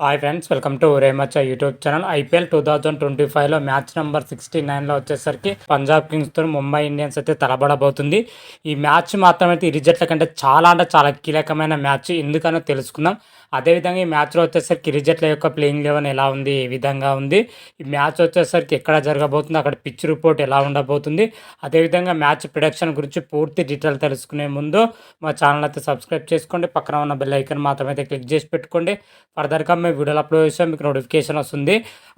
Hi friends, welcome to రేమచ్చ YouTube channel. IPL 2025లో match number 69లో వచ్చేసరికి పంజాబ్ కింగ్స్తో ముంబై ఇండియన్స్ అయితే తలబడబోతుంది. ఈ మ్యాచ్ మాత్రం అయితే ఇరు జట్ల కంటే చాలా అంటే చాలా కీలకమైన మ్యాచ్. ఎందుకనో తెలుసుకుందాం. అదేవిధంగా ఈ మ్యాచ్లో వచ్చేసరికి ఇరు జట్ల యొక్క ప్లేయింగ్ లెవెన్ ఎలా ఉంది, ఏ విధంగా ఉంది, ఈ మ్యాచ్ వచ్చేసరికి ఎక్కడ జరగబోతుంది, అక్కడ పిచ్ రిపోర్ట్ ఎలా ఉండబోతుంది, అదేవిధంగా మ్యాచ్ ప్రొడక్షన్ గురించి పూర్తి డీటెయిల్ తెలుసుకునే ముందు మా ఛానల్ అయితే సబ్స్క్రైబ్ చేసుకోండి. పక్కన ఉన్న బెల్ ఐకాన్ మాత్రం అయితే క్లిక్ చేసి పెట్టుకోండి. ఫర్దర్గా మేము వీడియోలు అప్లోడ్ చేస్తే మీకు నోటిఫికేషన్ వస్తుంది.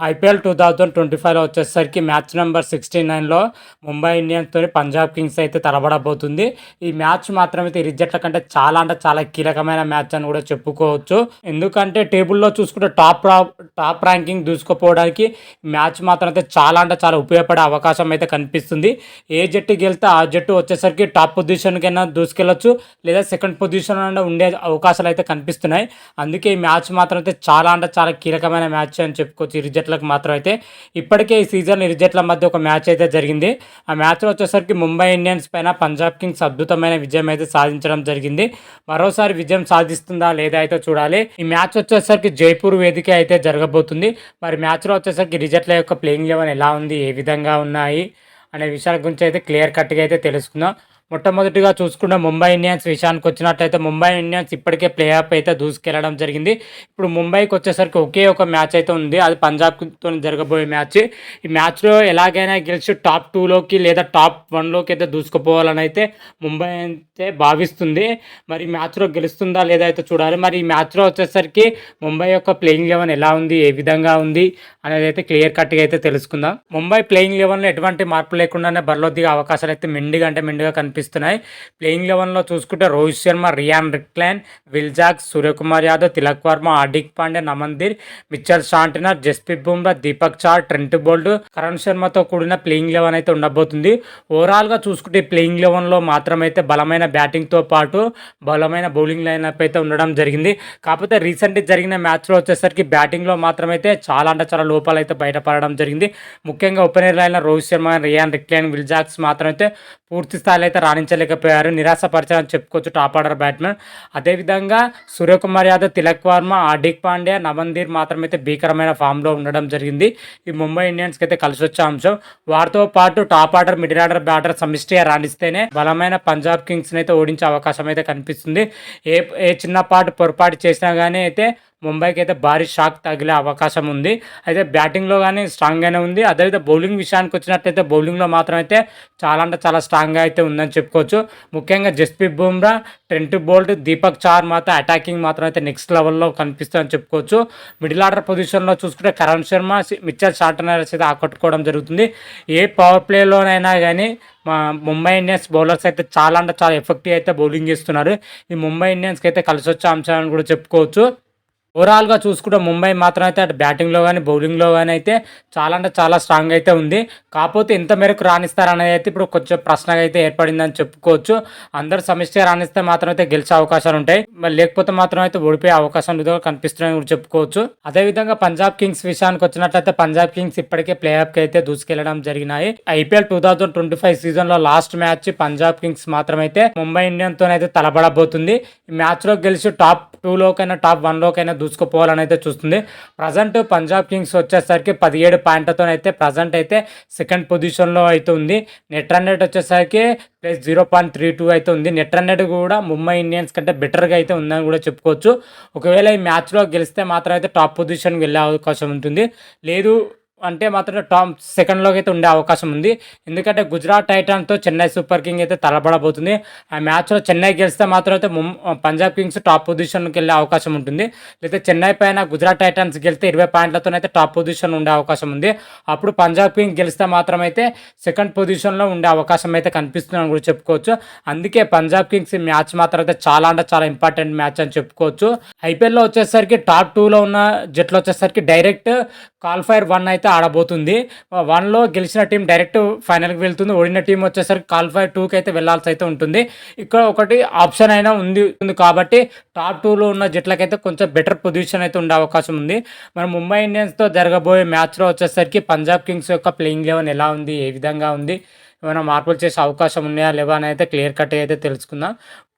ఐపీఎల్ 2025లో వచ్చేసరికి మ్యాచ్ నెంబర్ 69లో ముంబై ఇండియన్స్తో పంజాబ్ కింగ్స్ అయితే తలబడబోతుంది. ఈ మ్యాచ్ మాత్రం అయితే ఇరు జట్ల కంటే చాలా అంటే చాలా కీలకమైన మ్యాచ్ అని కూడా చెప్పుకోవచ్చు. ఎందుకంటే టేబుల్లో చూసుకుంటే టాప్ ర్యాంకింగ్ దూసుకుపోవడానికి మ్యాచ్ మాత్రం అయితే చాలా అంటే చాలా ఉపయోగపడే అవకాశం అయితే కనిపిస్తుంది. ఏ జట్టు గెలితే ఆ జట్టు వచ్చేసరికి టాప్ పొజిషన్కైనా దూసుకెళ్ళొచ్చు, లేదా సెకండ్ పొజిషన్ ఉండే అవకాశాలు అయితే కనిపిస్తున్నాయి. అందుకే ఈ మ్యాచ్ మాత్రం అయితే చాలా అంటే చాలా కీలకమైన మ్యాచ్ అని చెప్పుకోవచ్చు ఇరు జట్లకు మాత్రం. అయితే ఇప్పటికే ఈ సీజన్ ఇరు జట్ల మధ్య ఒక మ్యాచ్ అయితే జరిగింది. ఆ మ్యాచ్లో వచ్చేసరికి ముంబై ఇండియన్స్ పైన పంజాబ్ కింగ్స్ అద్భుతమైన విజయం అయితే సాధించడం జరిగింది. మరోసారి విజయం సాధిస్తుందా లేదా అయితే చూడాలి. ఈ మ్యాచ్ వచ్చేసరికి జైపూర్ వేదిక అయితే జరగబోతుంది. మరి మ్యాచ్లో వచ్చేసరికి ఇరు జట్ల యొక్క ప్లేయింగ్ లెవెన్ ఎలా ఉంది, ఏ విధంగా ఉన్నాయి అనే విషయాల గురించి అయితే క్లియర్ కట్గా అయితే తెలుసుకుందాం. మొట్టమొదటిగా చూసుకుంటే ముంబై ఇండియన్స్ విషయానికి వచ్చినట్లయితే ముంబై ఇండియన్స్ ఇప్పటికే ప్లే ఆఫ్ అయితే దూసుకెళ్లడం జరిగింది. ఇప్పుడు ముంబైకి వచ్చేసరికి ఒకే ఒక మ్యాచ్ అయితే ఉంది, అది పంజాబ్తో జరగబోయే మ్యాచ్. ఈ మ్యాచ్లో ఎలాగైనా గెలిచి టాప్ 2లోకి లేదా టాప్ 1లోకి అయితే దూసుకుపోవాలని అయితే ముంబై అయితే భావిస్తుంది. మరి మ్యాచ్లో గెలుస్తుందా లేదా అయితే చూడాలి. మరి ఈ మ్యాచ్లో వచ్చేసరికి ముంబై యొక్క ప్లేయింగ్ లెవెన్ ఎలా ఉంది, ఏ విధంగా ఉంది అనేది అయితే క్లియర్ కట్గా అయితే తెలుసుకుందాం. ముంబై ప్లేయింగ్ లెవెన్లో ఎటువంటి మార్పు లేకుండానే బరిలో దిగే అవకాశాలు అయితే మెండుగా కనిపిస్తున్నాయి. ప్లేయింగ్ లెవెన్లో చూసుకుంటే Rohit Sharma, Ryan Rickelton, Will Jacks, Suryakumar Yadav, Tilak Varma, Hardik Pandya, Naman Dhir, Mitchell Santner, Jasprit Bumrah, Deepak Chahar, Trent Boult, Karan శర్మతో కూడిన ప్లేయింగ్ లెవెన్ అయితే ఉండబోతుంది. ఓవరాల్గా చూసుకుంటే ప్లేయింగ్ లెవెన్లో మాత్రమైతే బలమైన బ్యాటింగ్తో పాటు బలమైన బౌలింగ్ లైనప్ అయితే ఉండడం జరిగింది. కాకపోతే రీసెంట్ జరిగిన మ్యాచ్లో వచ్చేసరికి బ్యాటింగ్లో మాత్రమైతే చాలా అంటే చాలా లోపాలు అయితే బయటపడడం జరిగింది. ముఖ్యంగా ఓపెనర్ లైన్లో Rohit Sharma, Ryan Rickelton, Will Jacks మాత్రమైతే పూర్తి స్థాయిలో అయితే రాణించలేకపోయారు. నిరాశపరిచారని చెప్పుకోవచ్చు టాప్ ఆర్డర్ బ్యాట్స్మెన్. అదేవిధంగా సూర్యకుమార్ యాదవ్, తిలక్ వర్మ, హార్దిక్ పాండ్యా, నమన్దీర్ మాత్రమైతే భీకరమైన ఫామ్లో ఉండడం జరిగింది. ఈ ముంబై ఇండియన్స్కి అయితే కలిసి వచ్చే అంశం. వారితో పాటు top order, middle order batter సమిష్టిగా రాణిస్తేనే బలమైన పంజాబ్ కింగ్స్ని అయితే ఓడించే అవకాశం అయితే కనిపిస్తుంది. ఏ చిన్నపాటు పొరపాటు చేసినా కానీ అయితే ముంబైకి అయితే భారీ షాక్ తగిలే అవకాశం ఉంది. అయితే బ్యాటింగ్లో కానీ స్ట్రాంగ్గానే ఉంది. అదేవిధంగా బౌలింగ్ విషయానికి వచ్చినట్టయితే బౌలింగ్లో మాత్రం అయితే చాలా అంటే చాలా స్ట్రాంగ్గా అయితే ఉందని చెప్పుకోవచ్చు. ముఖ్యంగా జస్ప్రీత్ బుమ్రా, ట్రెంట్ బోల్ట్, దీపక్ చార్ మాత్రం అటాకింగ్ మాత్రం అయితే నెక్స్ట్ లెవెల్లో కనిపిస్తుందని చెప్పుకోవచ్చు. మిడిల్ ఆర్డర్ పొజిషన్లో చూసుకుంటే కరణ్ శర్మ, మిచెల్ శాంటనర్ అయితే ఆకట్టుకోవడం జరుగుతుంది. ఏ పవర్ ప్లేలోనైనా కానీ మా ముంబై ఇండియన్స్ బౌలర్స్ అయితే చాలా అంటే చాలా ఎఫెక్టివ్ అయితే బౌలింగ్ చేస్తున్నారు. ఈ ముంబై ఇండియన్స్కి అయితే కలిసి వచ్చే అంశాలను కూడా చెప్పుకోవచ్చు. ఓవరాల్గా చూసుకుంటే ముంబై మాత్రం అయితే అటు బ్యాటింగ్లో కానీ బౌలింగ్లో కానీ అయితే చాలా అంటే చాలా స్ట్రాంగ్ అయితే ఉంది. కాకపోతే ఎంత మేరకు రాణిస్తారనేది అయితే ఇప్పుడు కొంచెం ప్రశ్నగా అయితే ఏర్పడిందని చెప్పుకోవచ్చు. అందరూ సమిష్టిగా రాణిస్తే మాత్రం అయితే గెలిచే అవకాశాలు ఉంటాయి, మరి లేకపోతే మాత్రం అయితే ఓడిపోయే అవకాశాలు కనిపిస్తున్నాయని కూడా చెప్పుకోవచ్చు. అదేవిధంగా పంజాబ్ కింగ్స్ విషయానికి వచ్చినట్లయితే పంజాబ్ కింగ్స్ ఇప్పటికే ప్లే ఆఫ్కి అయితే దూసుకెళ్లడం జరిగినాయి. ఐపీఎల్ 2025 సీజన్లో లాస్ట్ మ్యాచ్ పంజాబ్ కింగ్స్ మాత్రమైతే ముంబై ఇండియన్తో అయితే తలబడబోతుంది. ఈ మ్యాచ్లో గెలిచి టాప్ 2లోకైనా టాప్ 1లోకైనా దూసుకుపోవాలని అయితే చూస్తుంది. ప్రజెంట్ పంజాబ్ కింగ్స్ వచ్చేసరికి 17 పాయింట్లతో అయితే ప్రజెంట్ అయితే సెకండ్ పొజిషన్లో అయితే ఉంది. నెట్ రన్ రేట్ వచ్చేసరికి +0.32 అయితే ఉంది. నెట్ రన్ రేట్ కూడా ముంబై ఇండియన్స్ కంటే బెటర్గా అయితే ఉందని కూడా చెప్పుకోవచ్చు. ఒకవేళ ఈ మ్యాచ్లో గెలిస్తే మాత్రం అయితే టాప్ పొజిషన్కి వెళ్ళే అవకాశం ఉంటుంది. లేదు అంటే మాత్రం టాప్ సెకండ్లోకి అయితే ఉండే అవకాశం ఉంది. ఎందుకంటే గుజరాత్ టైటాన్స్తో చెన్నై సూపర్ కింగ్ అయితే తలబడబోతుంది. ఆ మ్యాచ్లో చెన్నై గెలిస్తే మాత్రం అయితే పంజాబ్ కింగ్స్ టాప్ పొజిషన్కి వెళ్ళే అవకాశం ఉంటుంది. లేదా చెన్నై పైన గుజరాత్ టైటాన్స్ గెలిస్తే 20 పాయింట్లతో అయితే టాప్ పొజిషన్ ఉండే అవకాశం ఉంది. అప్పుడు పంజాబ్ కింగ్స్ గెలిస్తే మాత్రం అయితే సెకండ్ పొజిషన్లో ఉండే అవకాశం అయితే కనిపిస్తుందని కూడా చెప్పుకోవచ్చు. అందుకే పంజాబ్ కింగ్స్ మ్యాచ్ మాత్రం అయితే చాలా అంటే చాలా ఇంపార్టెంట్ మ్యాచ్ అని చెప్పుకోవచ్చు. ఐపీఎల్లో వచ్చేసరికి టాప్ 2లో ఉన్న జట్లు వచ్చేసరికి డైరెక్ట్ క్వాలిఫైర్ 1 అయితే ఆడబోతుంది. 1లో గెలిచిన టీం డైరెక్ట్ ఫైనల్కి వెళ్తుంది. ఓడిన టీం వచ్చేసరికి క్వాలిఫైర్ 2కి అయితే వెళ్లాల్సి అయితే ఉంటుంది. ఇక్కడ ఒకటి ఆప్షన్ అయినా ఉంది కాబట్టి టాప్ 2లో ఉన్న జట్లకైతే కొంచెం బెటర్ పొజిషన్ అయితే ఉండే అవకాశం ఉంది. మరి ముంబై ఇండియన్స్తో జరగబోయే మ్యాచ్లో వచ్చేసరికి పంజాబ్ కింగ్స్ యొక్క ప్లేయింగ్ లెవెన్ ఎలా ఉంది, ఏ విధంగా ఉంది, ఏమైనా మార్పులు చేసే అవకాశం ఉన్నాయా లేవా అని అయితే క్లియర్ కట్ అయితే తెలుసుకుందాం.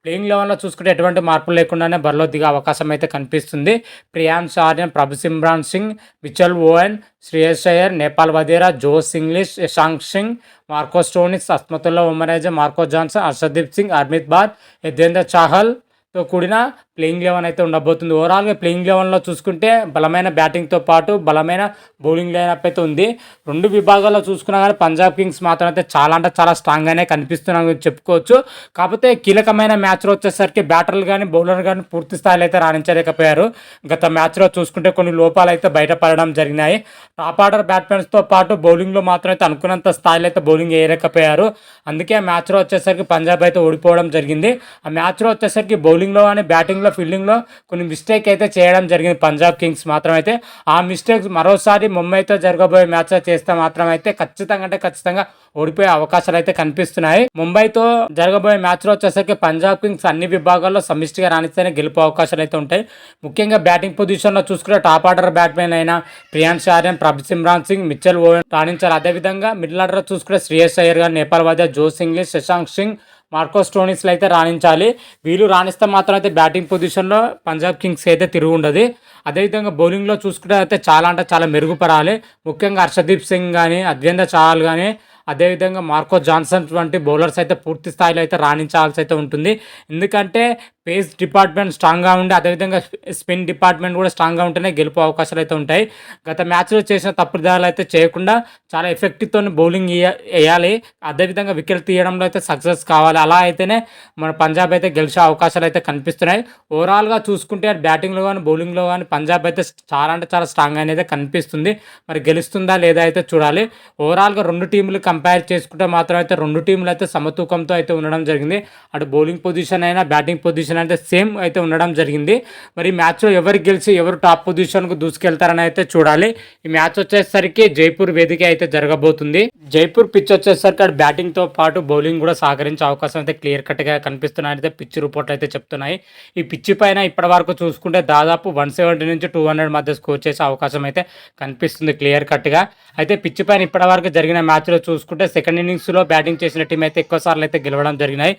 ప్లేయింగ్ లెవెన్లో చూసుకుంటే ఎటువంటి మార్పులు లేకుండానే బరిలో దిగే అవకాశం అయితే కనిపిస్తుంది. Priyansh Aryan, Prabhsimran Singh, Mitchell Owen, Shreyas Iyer, Nehal Wadhera, Josh Inglis, Shashank Singh, Marco Stoinis, Azmatullah Omarzai, Marco Jansen, Arshdeep Singh, Harpreet Brar, Yuzvendra చాహల్తో కూడిన ప్లేయింగ్ లెవెన్ అయితే ఉండబోతుంది. ఓవరాల్గా ప్లేయింగ్ లెవెన్లో చూసుకుంటే బలమైన బ్యాటింగ్తో పాటు బలమైన బౌలింగ్ లైనప్ అయితే ఉంది. రెండు విభాగాల్లో చూసుకున్నా కానీ పంజాబ్ కింగ్స్ మాత్రం అయితే చాలా అంటే చాలా స్ట్రాంగ్గానే కనిపిస్తున్నామని చెప్పుకోవచ్చు. కాకపోతే కీలకమైన మ్యాచ్లో వచ్చేసరికి బ్యాటర్లు కానీ బౌలర్ కానీ పూర్తి స్థాయిలో అయితే రాణించలేకపోయారు. గత మ్యాచ్లో చూసుకుంటే కొన్ని లోపాలు అయితే బయటపడడం జరిగినాయి. టాప్ ఆర్డర్ బ్యాట్స్మెన్స్తో పాటు బౌలింగ్లో మాత్రం అయితే అనుకున్నంత స్థాయిలో అయితే బౌలింగ్ వేయలేకపోయారు. అందుకే ఆ మ్యాచ్లో వచ్చేసరికి పంజాబ్ అయితే ఓడిపోవడం జరిగింది. ఆ మ్యాచ్లో వచ్చేసరికి బౌలింగ్లో కానీ బ్యాటింగ్లో ఫీల్డింగ్లో కొన్ని మిస్టేక్ అయితే చేయడం జరిగింది పంజాబ్ కింగ్స్ మాత్రం అయితే. ఆ మిస్టేక్స్ మరోసారి ముంబైతో జరగబోయే మ్యాచ్లో చేస్తే మాత్రం అయితే ఖచ్చితంగా ఓడిపోయే అవకాశాలు అయితే కనిపిస్తున్నాయి. ముంబైతో జరగబోయే మ్యాచ్లో వచ్చేసరికి పంజాబ్ కింగ్స్ అన్ని విభాగాల్లో సమిష్టిగా రాణిస్తేనే గెలుపు అవకాశాలు అయితే ఉంటాయి. ముఖ్యంగా బ్యాటింగ్ పొజిషన్లో చూసుకుంటే టాప్ ఆర్డర్ బ్యాట్స్మెన్ అయిన ప్రియాంశ్ ఆర్యన్, ప్రభుసిమ్రాన్ సింగ్, మిచెల్ ఓవెన్ రాణించాలి. అదేవిధంగా మిడిల్ ఆర్డర్ చూసుకుంటే శ్రేయస్ అయ్యర్ గారు, Nehal Wadhera, Josh Inglis, Shashank Singh, Marco స్టోనిస్లు అయితే రాణించాలి. వీళ్ళు రాణిస్తే మాత్రం అయితే బ్యాటింగ్ పొజిషన్లో పంజాబ్ కింగ్స్ అయితే తిరుగు ఉండదు. అదేవిధంగా బౌలింగ్లో చూసుకుంటే అయితే చాలా అంటే చాలా మెరుగుపడాలి. ముఖ్యంగా హర్షదీప్ సింగ్ కానీ, యజ్వేంద్ర చాహల్ కానీ, అదేవిధంగా మార్కో జాన్సన్ వంటి బౌలర్స్ అయితే పూర్తి స్థాయిలో అయితే రాణించాల్సి అయితే ఉంటుంది. ఎందుకంటే పేస్ డిపార్ట్మెంట్ స్ట్రాంగ్గా ఉండి అదేవిధంగా స్పిన్ డిపార్ట్మెంట్ కూడా స్ట్రాంగ్గా ఉంటేనే గెలుపు అవకాశాలు అయితే ఉంటాయి. గత మ్యాచ్లో చేసిన తప్పుదాలు అయితే చేయకుండా చాలా ఎఫెక్టివ్తో బౌలింగ్ వేయాలి. అదేవిధంగా వికెట్ తీయడంలో అయితే సక్సెస్ కావాలి. అలా అయితేనే మన పంజాబ్ అయితే గెలిచే అవకాశాలు అయితే కనిపిస్తున్నాయి. ఓవరాల్గా చూసుకుంటే బ్యాటింగ్లో కానీ బౌలింగ్లో కానీ పంజాబ్ అయితే చాలా అంటే చాలా స్ట్రాంగ్ అనేది కనిపిస్తుంది. మరి గెలుస్తుందా లేదా అయితే చూడాలి. ఓవరాల్గా రెండు టీంలు కంపేర్ చేసుకుంటే మాత్రం అయితే రెండు టీంలు అయితే సమతూకంతో అయితే ఉండడం జరిగింది. అటు బౌలింగ్ పొజిషన్ అయినా బ్యాటింగ్ పొజిషన్ అయితే సేమ్ అయితే ఉండడం జరిగింది. మరి మ్యాచ్లో ఎవరు గెలిచి ఎవరు టాప్ పొజిషన్కు దూసుకెళ్తారని అయితే చూడాలి. ఈ మ్యాచ్ వచ్చేసరికి జైపూర్ వేదిక అయితే జరగబోతుంది. జైపూర్ పిచ్ వచ్చేసరికి అటు బ్యాటింగ్తో పాటు బౌలింగ్ కూడా సహకరించే అవకాశం అయితే క్లియర్ కట్గా కనిపిస్తున్నాయి అయితే పిచ్ రిపోర్ట్లు అయితే చెప్తున్నాయి. ఈ పిచ్ పైన ఇప్పటి వరకు చూసుకుంటే దాదాపు 170 నుంచి 200 మధ్య స్కోర్ చేసే అవకాశం అయితే కనిపిస్తుంది క్లియర్ కట్గా. అయితే పిచ్ పైన ఇప్పటి వరకు జరిగిన మ్యాచ్లో చూసుకుంటే సెకండ్ ఇన్నింగ్స్లో బ్యాటింగ్ చేసిన టీం అయితే ఎక్కువ సార్లు అయితే గెలవడం జరిగినాయి.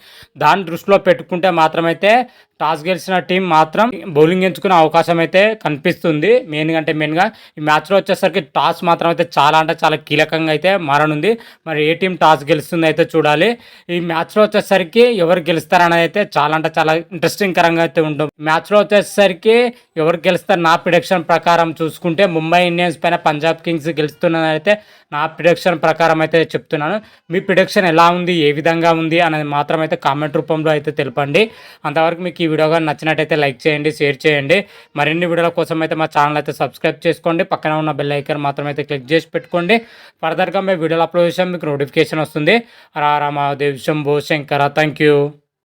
దాన్ని దృష్టిలో పెట్టుకుంటే మాత్రమైతే టాస్ గెలిచిన టీం మాత్రం బౌలింగ్ ఎంచుకునే అవకాశం అయితే కనిపిస్తుంది. మెయిన్గా ఈ మ్యాచ్లో వచ్చేసరికి టాస్ మాత్రం అయితే చాలా అంటే చాలా కీలకంగా అయితే మారనుంది. మరి ఏ టీం టాస్ గెలుస్తుంది అయితే చూడాలి. ఈ మ్యాచ్లో వచ్చేసరికి ఎవరు గెలుస్తారనేది అయితే చాలా అంటే చాలా ఇంట్రెస్టింగ్ కరంగా అయితే ఉంటుంది. మ్యాచ్లో వచ్చేసరికి ఎవరు గెలుస్తారు నా ప్రిడిక్షన్ ప్రకారం చూసుకుంటే ముంబై ఇండియన్స్ పైన పంజాబ్ కింగ్స్ గెలుస్తున్నది అయితే నా ప్రిడిక్షన్ ప్రకారం అయితే చెప్తున్నాను. మీ ప్రిడిక్షన్ ఎలా ఉంది, ఏ విధంగా ఉంది అనేది మాత్రం అయితే కామెంట్ రూపంలో అయితే తెలపండి. అంతవరకు మీకు ఈ వీడియో కానీ నచ్చినట్టయితే లైక్ చేయండి, షేర్ చేయండి. మరిన్ని వీడియోల కోసం అయితే మా ఛానల్ అయితే సబ్స్క్రైబ్ చేసుకోండి. పక్కన ఉన్న బెల్ ఐకాన్ మాత్రం అయితే క్లిక్ చేసి పెట్టుకోండి. ఫర్దర్గా మేము వీడియోలు అప్లోడ్ చేసాం మీకు నోటిఫికేషన్ వస్తుంది. రామ దేవ్ శంభో శంకర. Thank you.